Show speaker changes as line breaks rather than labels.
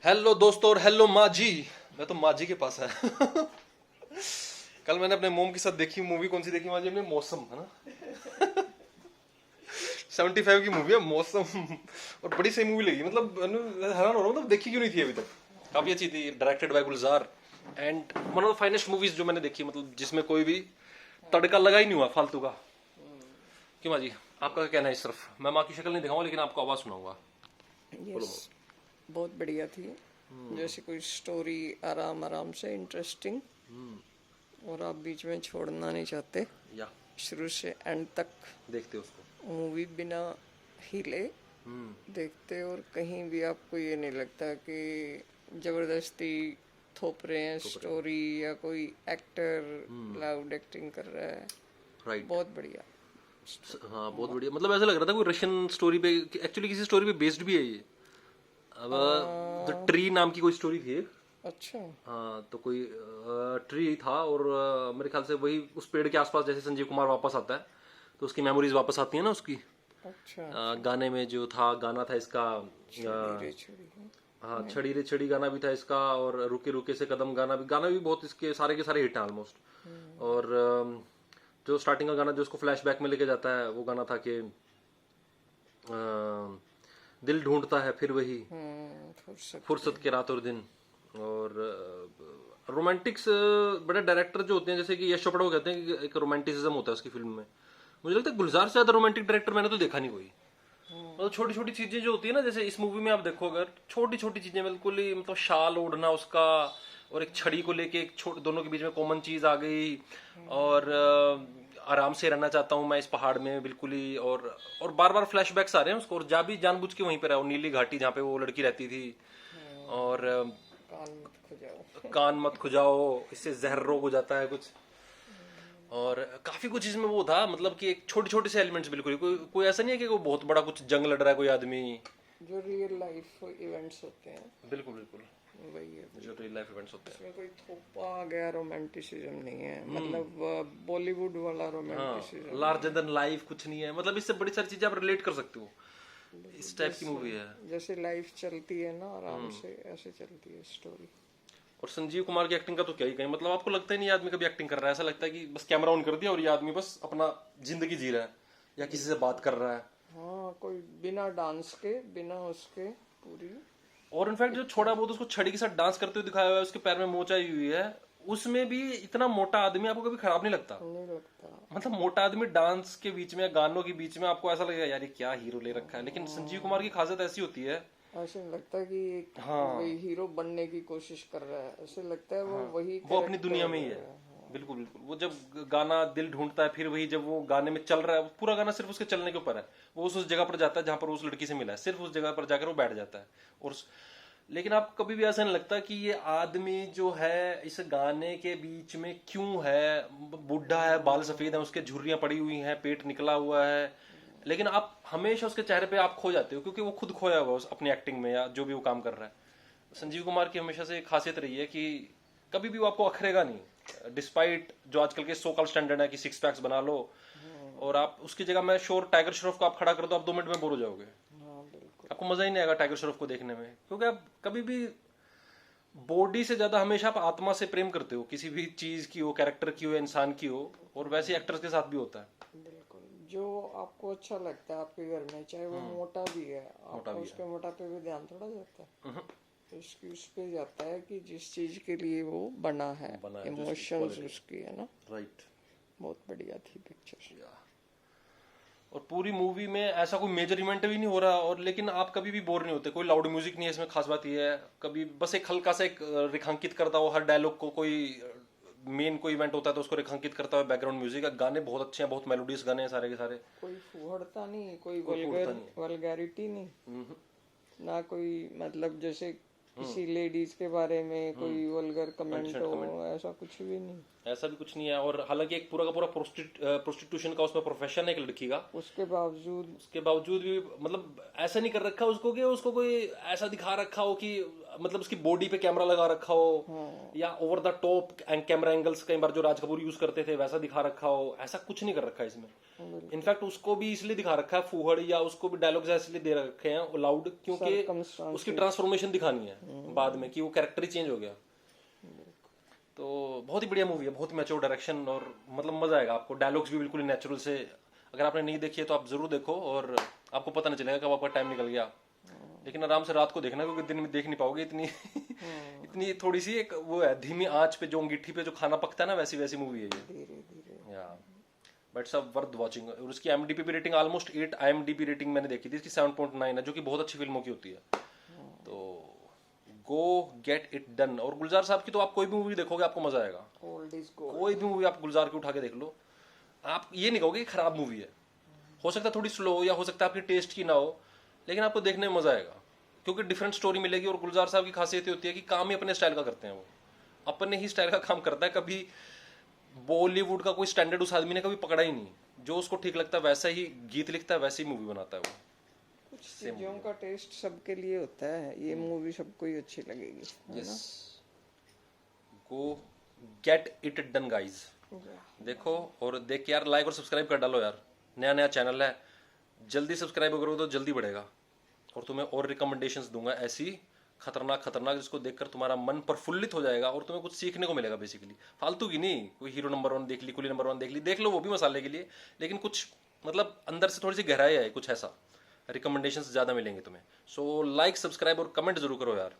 Hello दोस्तों और hello माँ जी। मैं तो माँ जी के पास है। कल मैंने अपने मोम के साथ देखी मूवी, कौन सी देखी माँ जी हमने? मौसम, है ना? 75 की मूवी है मौसम। और बड़ी सही मूवी लगी, मतलब मैं हैरान हो रहा हूँ, मतलब देखी क्यों नहीं थी अभी तक। काफी अच्छी थी, directed by Gulzar and one of the finest movies जो मैंने देखी, मतलब जिसमें कोई भी तड़का लगा ही नहीं हुआ फालतू का। क्यों माँ जी, आपका क्या कहना है इस तरफ? मैं माँ की शक्ल नहीं दिखाऊंगा लेकिन आपको आवाज सुनाऊंगा। बोलो
यस, बहुत बढ़िया थी। जैसे कोई स्टोरी आराम आराम से इंटरेस्टिंग, और आप बीच में छोड़ना नहीं चाहते,
या
शुरू से एंड तक
देखते हो उसको।
मूवी बिना हिले देखते, और कहीं भी आपको ये नहीं लगता कि जबरदस्ती थोप रहे हैं स्टोरी या कोई एक्टर लाउड एक्टिंग कर रहा है।
राइट।
बहुत बढ़िया।
हाँ बहुत बढ़िया, मतलब ऐसा लग रहा था कोई रशियन स्टोरी पे, एक्चुअली किसी स्टोरी पे बेस्ड भी है ये। अब द ट्री नाम की कोई स्टोरी थी एक।
अच्छा।
हाँ तो कोई ट्री था और मेरे ख्याल से वही उस पेड़ के आसपास जैसे संजीव कुमार वापस आता है तो उसकी मेमोरीज वापस आती है ना उसकी।
अच्छा।
गाने में जो था, गाना था इसका
छड़ी रे छड़ी है।
हाँ छड़ी रे छड़ी गाना भी था इसका, और रुके रुके से कदम गाना भी बहुत, इसके सारे के सारे हिट हैं ऑलमोस्ट। और जो स्टार्टिंग का गाना जो उसको फ्लैशबैक में लेके जाता है वो गाना था कि दिल ढूंढता है फिर वही
फुर्सत।
फुर्सत के रात और दिन। और रोमांटिक्स बड़े डायरेक्टर जो होते हैं जैसे कि यश चोपड़ा को कहते हैं कि एक रोमांटिसिज्म होता है उसकी फिल्म में। मुझे लगता है गुलजार से ज्यादा रोमांटिक डायरेक्टर मैंने तो देखा नहीं कोई। मतलब छोटी छोटी चीजें जो होती है ना, जैसे इस मूवी में आप देखो अगर छोटी छोटी चीजें बिल्कुल ही, मतलब शाल ओढ़ना उसका और एक छड़ी को लेके एक दोनों के बीच में कॉमन चीज आ गई। और आराम से रहना चाहता हूँ मैं इस पहाड़ में बिल्कुल ही। और बार बार फ्लैशबैक्स आ रहे हैं उसको, और जा भी जानबूझ के वहीं पर है वो नीली घाटी जहाँ पे वो लड़की रहती थी। और
कान मत खुजाओ।
कान मत खुजाओ, इससे जहर रोग हो जाता है कुछ। और काफी कुछ इसमें वो था, मतलब कि एक छोटे छोटे से एलिमेंट्स बिल्कुल ही, कोई कोई ऐसा नहीं है कि कोई बहुत बड़ा कुछ जंग लड़ रहा है कोई आदमी।
जो रियल लाइफ इवेंट्स होते हैं
बिल्कुल बिल्कुल,
वही है।
जो रियल लाइफ इवेंट्स होते हैं।
इसमें कोई थोपा गया रोमांटिसिज्म नहीं है, मतलब बॉलीवुड वाला रोमांटिसिज्म
लार्जर देन लाइफ कुछ नहीं है, मतलब इससे बड़ी सारी चीजें आप रिलेट कर सकते हो। इस टाइप की मूवी है।
जैसे लाइफ चलती है ना आराम से, ऐसे चलती है स्टोरी।
और संजीव कुमार की एक्टिंग का तो क्या ही कहें, मतलब आपको लगता ही नहीं ये आदमी कभी एक्टिंग कर रहा है, ऐसा लगता है कि बस कैमरा ऑन कर दिया और ये आदमी बस अपना जिंदगी जी रहा है या किसी से बात कर रहा है।
हाँ, कोई बिना डांस के, बिना उसके पूरी।
और इनफैक्ट जो छोटा बहुत उसको छड़ी के साथ डांस करते हुए दिखाया हुआ है, उसके पैर में मोच आई हुई है, उसमें भी इतना मोटा आदमी आपको कभी खराब नहीं लगता।
नहीं लगता।
मतलब मोटा आदमी डांस के बीच में, गानों के बीच में आपको ऐसा लगेगा यार ये क्या हीरो ले रखा है। लेकिन संजीव कुमार की खासियत ऐसी होती है,
ऐसे नहीं लगता कि एक
हाँ
वही हीरो बनने की कोशिश कर रहा है, ऐसे लगता है वो वही
वो अपनी
character
दुनिया में ही है। बिल्कुल बिल्कुल, वो जब गाना दिल ढूंढता है फिर वही, जब वो गाने में चल रहा है, पूरा गाना सिर्फ उसके चलने के ऊपर है। वो उस जगह पर जाता है जहां पर उस लड़की से मिला है, सिर्फ उस जगह पर जाकर वो बैठ जाता है। और लेकिन आपको कभी भी ऐसा नहीं लगता कि ये आदमी जो है इस गाने के बीच में क्यों है। बूढ़ा है, बाल सफेद है, उसके झुर्रियां पड़ी हुई हैं, पेट निकला हुआ है, लेकिन आप हमेशा उसके चेहरे पे आप खो जाते हो क्योंकि वो खुद खोया हुआ है अपनी एक्टिंग में या जो भी वो काम कर रहा है। संजीव कुमार की हमेशा से एक खासियत रही है कि कभी भी वो आपको अखरेगा नहीं, डिस्पाइट जो आजकल के सोकल स्टैंडर्ड है कि सिक्स पैक्स बना लो। और आप उसकी जगह मैं श्योर टाइगर श्रॉफ को आप खड़ा कर दो, आप 2 मिनट में बोर हो जाओगे,
हाँ बिल्कुल।
आपको मजा ही नहीं आएगा टाइगर श्रॉफ को देखने में। क्योंकि आप कभी भी बॉडी से ज्यादा हमेशा आप आत्मा से प्रेम करते हो, किसी भी चीज की हो, कैरेक्टर की हो, इंसान की हो। और वैसे एक्टर्स के साथ भी होता है।
बिल्कुल, जो आपको अच्छा लगता है आपके घर में, चाहे वो मोटा भी है, आपका उसके मोटापे पे ध्यान थोड़ा जाता है। इसकी उस पे जाता है कि जिस चीज के लिए वो बना है, इमोशंस उसकी है ना।
राइट।
बहुत बढ़िया थी पिक्चर।
और पूरी मूवी में ऐसा कोई मेजर इवेंट भी नहीं हो रहा, और लेकिन आप कभी भी बोर नहीं होते। कोई लाउड म्यूजिक नहीं है इसमें, खास बात यह है। कभी बस एक हल्का सा एक रेखांकित करता हो हर डायलॉग को, कोई मेन कोई इवेंट होता है तो उसको रेखांकित करता हुआ बैकग्राउंड म्यूजिक। गाने बहुत अच्छे हैं, बहुत मेलोडियस गाने हैं सारे के सारे।
कोई फुहड़ता नहीं, कोई
फुहड़ता
वल्गैरिटी नहीं, ना कोई मतलब जैसे किसी लेडीज के बारे में कोई वल्गर कमेंट हो, ऐसा कुछ भी नहीं।
ऐसा भी कुछ नहीं है। और हालांकि एक पूरा का पूरा प्रोस्टिट्यूशन का उसमें प्रोफेशन है एक लड़की का,
उसके बावजूद
उसके बावजूद भी मतलब ऐसा नहीं कर रखा उसको कि उसको कोई ऐसा दिखा रखा हो कि मतलब उसकी बॉडी पे कैमरा लगा रखा हो या over the top camera angles कई बार जो राज कपूर यूज करते थे वैसा दिखा रखा हो, ऐसा कुछ नहीं कर रखा है इसमें। इनफैक्ट उसको भी इसलिए दिखा रखा है फूहड़, या उसको भी डायलॉग्स इसलिए दे रखे हैं लाउड, क्योंकि उसकी ट्रांसफॉर्मेशन दिखानी है बाद में कि वो कैरेक्टर ही चेंज हो गया। तो बहुत ही बढ़िया मूवी है, बहुत ही मैच्योर डायरेक्शन, और मतलब मजा आएगा आपको। डायलॉग्स भी बिल्कुल नेचुरल से, अगर आपने नहीं देखी है तो आप जरूर देखो, और आपको पता नहीं चलेगा कब आपका टाइम निकल गया। लेकिन आराम से रात को देखना, क्योंकि दिन में देख नहीं पाओगे इतनी इतनी थोड़ी सी एक वो है, धीमी आंच पे जो अंगीठी पे जो खाना पकता है ना, वैसी वैसी मूवी है ये। या बट सब वर्थ वॉचिंग। और उसकी IMDb भी रेटिंग ऑलमोस्ट 8 IMDb रेटिंग मैंने देखी थी, इसकी 7.9 है, जो कि बहुत अच्छी फिल्मों की होती है। तो गो गेट इट डन। और गुलजार साहब की तो आप कोई भी मूवी देखोगे आपको मजा आएगा। कोई भी मूवी आप गुलजार की उठा के देख लो, आप ये नहीं कहोगे खराब मूवी है। हो सकता है थोड़ी स्लो, या हो सकता है आपकी टेस्ट की ना हो, लेकिन आपको देखने में मजा आएगा, क्योंकि डिफरेंट स्टोरी मिलेगी। और गुलजार साहब की खासियत होती है कि काम ही अपने स्टाइल का करते हैं, वो अपने ही स्टाइल का काम करता है। कभी बॉलीवुड का कोई स्टैंडर्ड उस आदमी ने कभी पकड़ा ही नहीं, जो उसको ठीक लगता है वैसा ही गीत लिखता है, वैसे ही मूवी बनाता है वो।
कुछ चीजों का टेस्ट सबके लिए होता है, ये मूवी सबको ही अच्छी लगेगी।
Yes, go get it done guys. देखो, और देख के यार लाइक और सब्सक्राइब कर डालो यार, नया नया चैनल है, जल्दी सब्सक्राइब करो तो जल्दी बढ़ेगा। और तुम्हें और रिकमेंडेशंस दूंगा ऐसी खतरनाक खतरनाक, जिसको देखकर तुम्हारा मन प्रफुल्लित हो जाएगा और तुम्हें कुछ सीखने को मिलेगा। बेसिकली फालतू की नहीं, कोई हीरो नंबर 1 देख ली, कुली नंबर 1 देख लो, वो भी मसाले के लिए, लेकिन कुछ मतलब अंदर से थोड़ी सी गहराई है, कुछ ऐसा रिकमेंडेशंस ज्यादा मिलेंगे तुम्हें। सो लाइक, सब्सक्राइब और कमेंट जरूर करो यार।